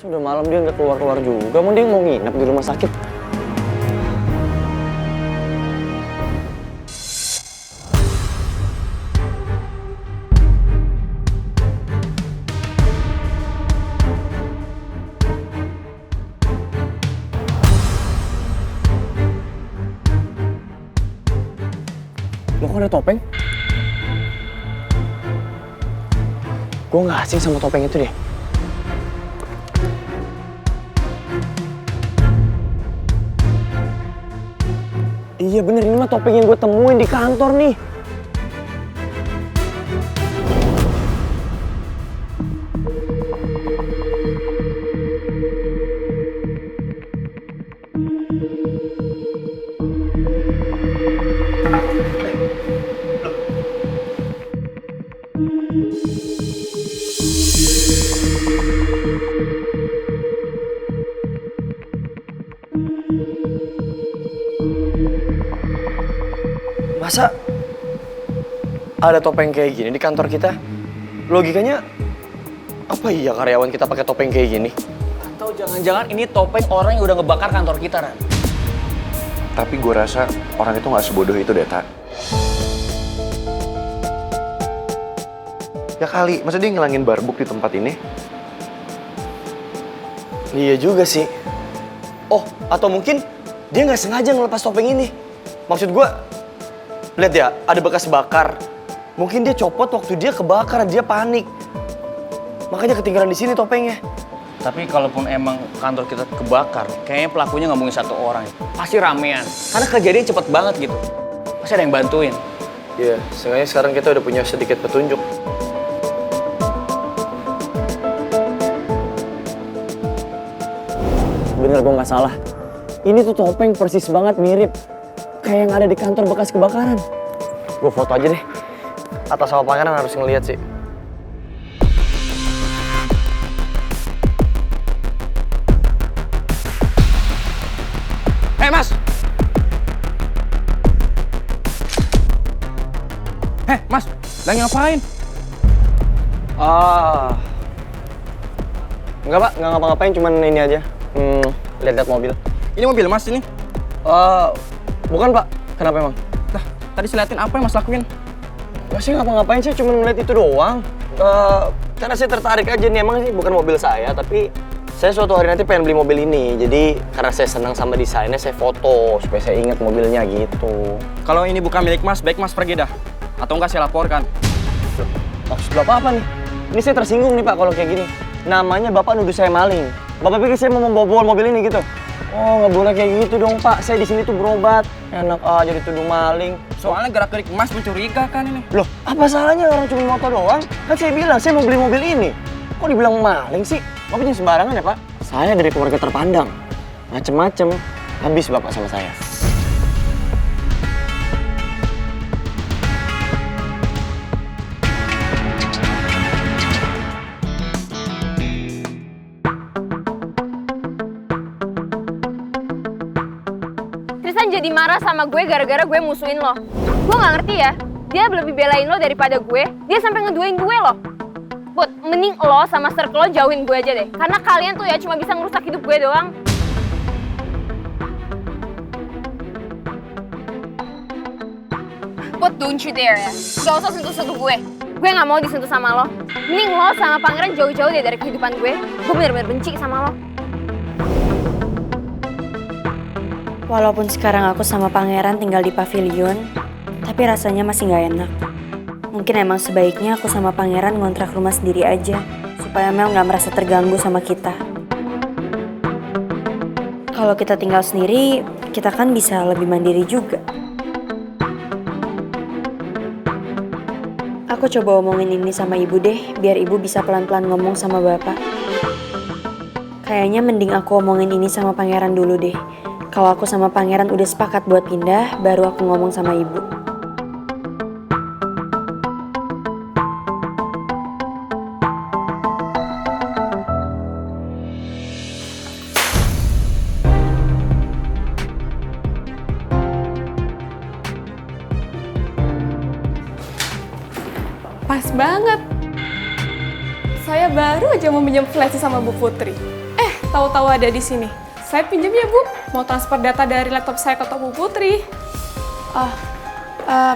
Sudah malam dia nggak keluar-keluar juga, mau dia mau nginep di rumah sakit. Lo kok ada topeng? Gue nggak asing sama topeng itu deh. Iya bener, ini mah topeng yang gue temuin di kantor nih. Masa ada topeng kayak gini di kantor kita? Logikanya apa iya karyawan kita pakai topeng kayak gini? Atau jangan-jangan ini topeng orang yang udah ngebakar kantor kita, Ran? Tapi gue rasa orang itu nggak sebodoh itu deh, Tak. Ya kali, masa dia ngelangin barbuk di tempat ini? Iya juga sih. Oh, atau mungkin dia nggak sengaja ngelepas topeng ini. Maksud gue, lihat ya, ada bekas bakar. Mungkin dia copot waktu dia kebakar, dia panik. Makanya ketinggalan di sini topengnya. Tapi kalaupun emang kantor kita kebakar, kayaknya pelakunya nggak mungkin satu orang. Pasti ramean. Karena kejadian cepet banget gitu. Pasti ada yang bantuin. Iya, seenggaknya sekarang kita udah punya sedikit petunjuk. Bener, gue nggak salah. Ini tuh topeng persis banget mirip kayak yang ada di kantor bekas kebakaran. Gue foto aja deh. Atas sama pangeran harus ngeliat sih. Hei, Mas! Mas, lagi ngapain? Enggak pak, nggak ngapa-ngapain, cuman ini aja. Lihat-lihat mobil. Ini mobil Mas ini. Bukan pak, kenapa emang? Lah, tadi saya liatin apa yang Mas lakuin? Masih ngapa-ngapain sih, cuma ngeliat itu doang. Karena saya tertarik aja nih, emang sih bukan mobil saya, tapi saya suatu hari nanti pengen beli mobil ini. Jadi karena saya senang sama desainnya, saya foto supaya saya ingat mobilnya gitu. Kalau ini bukan milik Mas, baik Mas pergi dah. Atau enggak saya laporkan. Loh, maksud bapak apa nih? Ini saya tersinggung nih pak kalau kayak gini. Namanya bapak nuduh saya maling. Bapak pikir saya mau membobol mobil ini gitu? Oh, nggak boleh kayak gitu dong pak. Saya di sini tuh berobat. Enak aja dituduh maling. Soalnya gerak-gerik Mas mencurigakan ini. Loh, apa salahnya orang cuma motor doang? Kan saya bilang, saya mau beli mobil ini. Kok dibilang maling sih? Bapaknya sembarangan ya, Pak? Saya dari keluarga terpandang. Macem-macem, habis Bapak sama saya. Tristan jadi marah sama gue gara-gara gue musuhin lo. Gue gak ngerti ya, dia lebih belain lo daripada gue. Dia sampai ngeduain gue loh. Put, mending lo sama circle lo jauhin gue aja deh. Karena kalian tuh ya cuma bisa ngerusak hidup gue doang. Put, don't you dare ya. Gak usah sentuh-sentuh gue. Gue gak mau disentuh sama lo. Mending lo sama pangeran jauh-jauh deh dari kehidupan gue. Gue bener-bener benci sama lo. Walaupun sekarang aku sama pangeran tinggal di pavilion, tapi rasanya masih gak enak. Mungkin emang sebaiknya aku sama pangeran ngontrak rumah sendiri aja, supaya Mel gak merasa terganggu sama kita. Kalau kita tinggal sendiri, kita kan bisa lebih mandiri juga. Aku coba omongin ini sama ibu deh, biar ibu bisa pelan-pelan ngomong sama bapak. Kayaknya mending aku omongin ini sama pangeran dulu deh. Kalau aku sama pangeran udah sepakat buat pindah, baru aku ngomong sama ibu. Pas banget. Saya baru aja mau minjem flash sama Bu Putri. tahu-tahu ada di sini? Saya pinjam ya, Bu. Mau transfer data dari laptop saya ke Bu Putri. Oh, eh,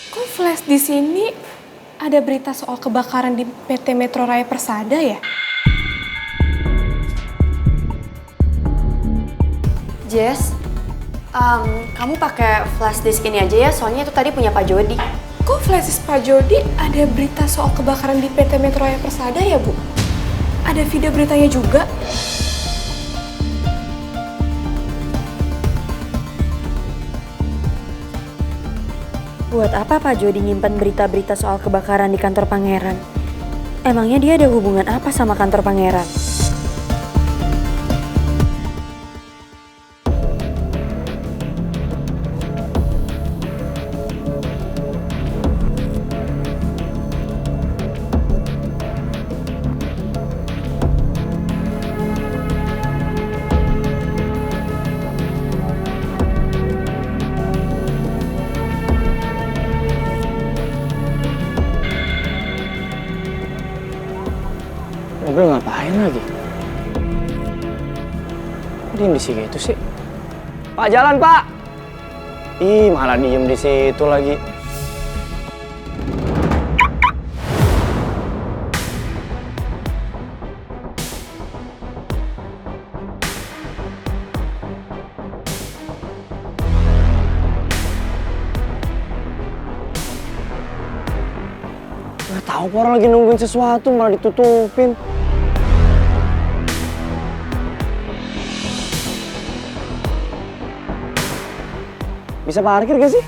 Kok flash di sini ada berita soal kebakaran di PT Metro Raya Persada ya? Jess, kamu pakai flash disk ini aja ya, soalnya itu tadi punya Pak Jody. Kok flash disk Pak Jody ada berita soal kebakaran di PT Metro Raya Persada ya, Bu? Ada video beritanya juga? Buat apa Pak Jody nyimpan berita-berita soal kebakaran di kantor pangeran? Emangnya dia ada hubungan apa sama kantor pangeran? Mobil ngapain lagi? Kok diem di situ sih? Pak, jalan, Pak! Ih, malah diem di situ lagi. Nggak tahu, orang lagi nungguin sesuatu malah ditutupin. Bisa parkir gak sih?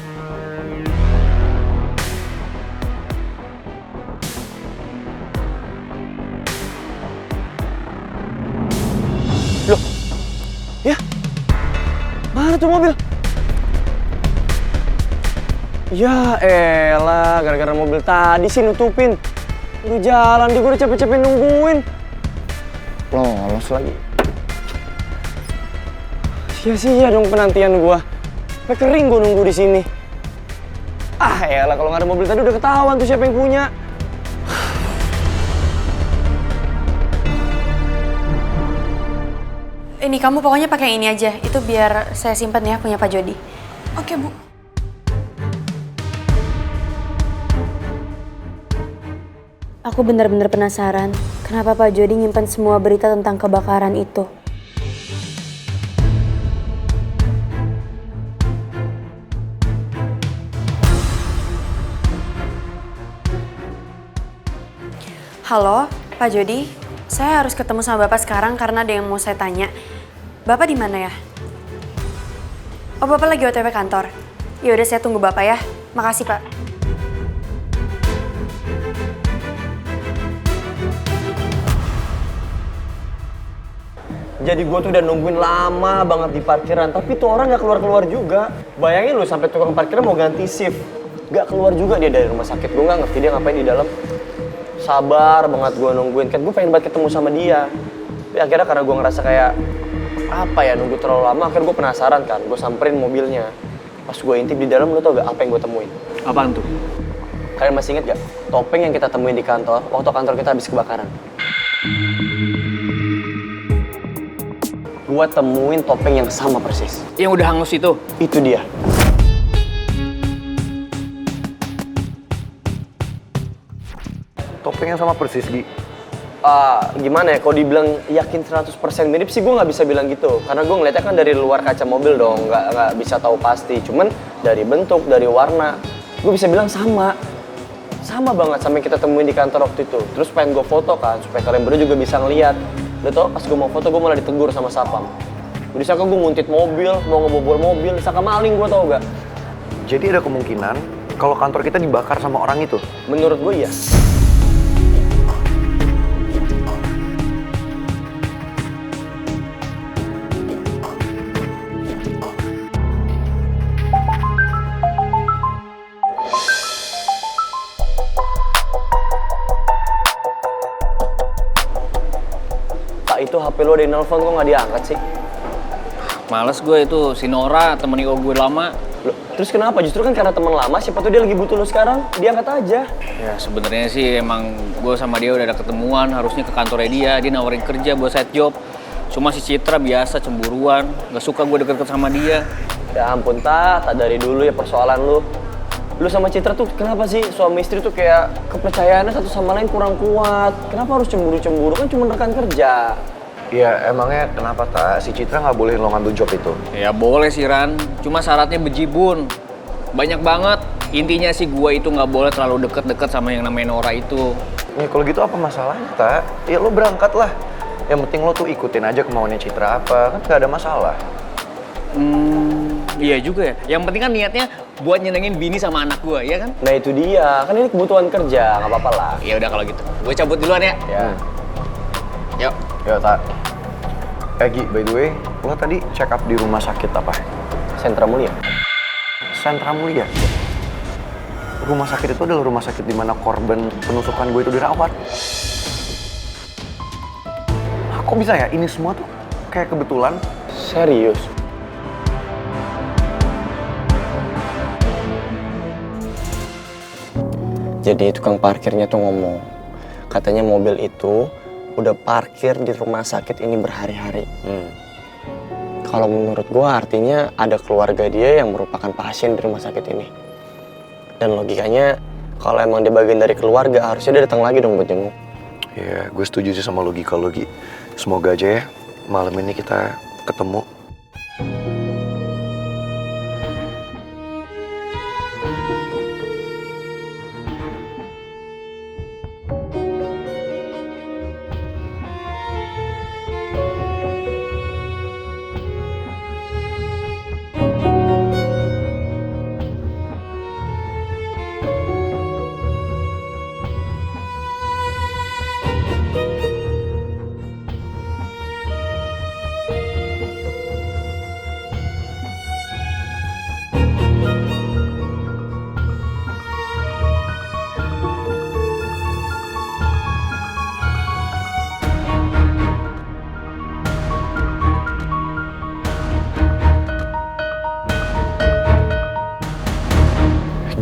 Loh? Ya? Mana tuh mobil? Ya elah, gara-gara mobil tadi sih nutupin. Udah jalan, dia gue udah capek-capek nungguin. Lolos lagi. Sia-sia dong penantian gua. Sampai kering gue nunggu di sini. Ah elah, kalau nggak ada mobil tadi udah ketahuan tuh siapa yang punya. Ini kamu pokoknya pakai ini aja, itu biar saya simpan ya punya Pak Jody. Oke, Bu. Aku benar-benar penasaran, kenapa Pak Jody nyimpan semua berita tentang kebakaran itu. Halo, Pak Jody. Saya harus ketemu sama Bapak sekarang karena ada yang mau saya tanya. Bapak di mana ya? Oh, Bapak lagi OTW kantor. Ya udah, saya tunggu Bapak ya. Makasih, Pak. Jadi gue tuh udah nungguin lama banget di parkiran, tapi tuh orang nggak keluar-keluar juga. Bayangin lu sampai tukang parkirnya mau ganti shift, nggak keluar juga dia dari rumah sakit. Gue nggak ngerti dia ngapain di dalam. Sabar banget gue nungguin, kan gue pengen banget ketemu sama dia. Tapi akhirnya karena gue ngerasa kayak apa ya, nunggu terlalu lama, akhirnya gue penasaran kan, gue samperin mobilnya. Pas gue intip di dalam, lu tau gak apa yang gue temuin? Apaan tuh? Kalian masih inget gak topeng yang kita temuin di kantor waktu kantor kita habis kebakaran? Gue temuin topeng yang sama persis. Yang udah hangus itu? Itu dia. Topeng yang sama persis, Gi. Gimana ya, kalau dibilang yakin 100% mirip sih gue nggak bisa bilang gitu. Karena gue ngeliatnya kan dari luar kaca mobil dong, nggak bisa tahu pasti. Cuman dari bentuk, dari warna, gue bisa bilang sama. Sama banget sama yang kita temuin di kantor waktu itu. Terus pengen gue foto kan, supaya kalian berdua juga bisa ngeliat. Udah tau, pas gue mau foto, gue malah ditegur sama sapam. Udah disangka gue nguntit mobil, mau ngebobol mobil, disangka maling, gue tau gak? Jadi ada kemungkinan kalau kantor kita dibakar sama orang itu. Menurut gue iya. itu HP lo ada yang nelfon kok nggak diangkat sih? Males gue itu, si Nora, temen Iko gue lama. Loh, terus kenapa? Justru kan karena teman lama, siapa tuh dia lagi butuh lo sekarang, diangkat aja. Ya sebenarnya sih emang gue sama dia udah ada ketemuan, harusnya ke kantornya dia nawarin kerja buat side job. Cuma si Citra biasa cemburuan, gak suka gue deket-deket sama dia. Ya ampun, tak dari dulu ya persoalan lu. Lu sama Citra tuh kenapa sih suami istri tuh kayak kepercayaannya satu sama lain kurang kuat? Kenapa harus cemburu-cemburu? Kan cuma rekan kerja. Iya, emangnya kenapa tak? Si Citra nggak boleh lo ngambil job itu? Ya boleh sih Ran, cuma syaratnya bejibun. Banyak banget. Intinya sih gue itu nggak boleh terlalu deket-deket sama yang namanya Nora itu. Ya kalau gitu apa masalahnya tak? Ya lo berangkat lah. Yang penting lo tuh ikutin aja kemauannya Citra apa, kan nggak ada masalah. Iya juga ya. Yang penting kan niatnya buat nyenengin bini sama anak gue, ya kan? Nah itu dia, kan ini kebutuhan kerja, nggak apa-apa lah. Ya udah kalau gitu, gue cabut duluan ya. Ya, Yuk. Ya tak. Gi, by the way, lo tadi check up di rumah sakit apa? Sentra Mulia. Sentra Mulia. Rumah sakit itu adalah rumah sakit di mana korban penusukan gue itu dirawat. Kok bisa ya? Ini semua tuh kayak kebetulan. Serius? Jadi tukang parkirnya tuh ngomong, katanya mobil itu udah parkir di rumah sakit ini berhari-hari. Kalau menurut gua artinya ada keluarga dia yang merupakan pasien di rumah sakit ini. Dan logikanya kalau emang dia bagian dari keluarga harusnya dia datang lagi dong buat jenguk. Ya, gue setuju sih sama logika lo, Gi. Semoga aja ya malam ini kita ketemu.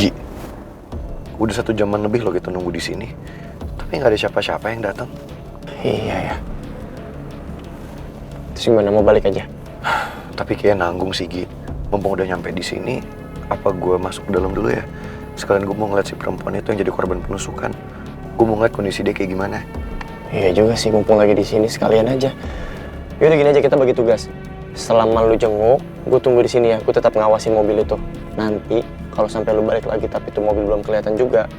Gi, udah 1 jaman lebih lo gitu nunggu di sini, tapi nggak ada siapa-siapa yang datang. Iya ya. Terus gimana, mau balik aja? Tapi kayak nanggung sih, Gi. Mumpung udah nyampe di sini, apa gue masuk ke dalam dulu ya? Sekalian gue mau ngeliat si perempuan itu yang jadi korban penusukan. Gue mau ngeliat kondisi dia kayak gimana. Iya juga sih, mumpung lagi di sini sekalian aja. Yaudah gini aja, kita bagi tugas. Selama lu jenguk, gue tunggu di sini ya. Gue tetap ngawasin mobil itu. Nanti kalau sampai lu balik lagi tapi itu mobil belum kelihatan juga,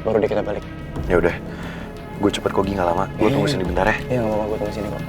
baru deh kita balik. Ya udah, gue cepet kok, Gi, nggak lama. Gue tunggu sini bentar ya. Iya nggak apa-apa, gue tunggu sini kok.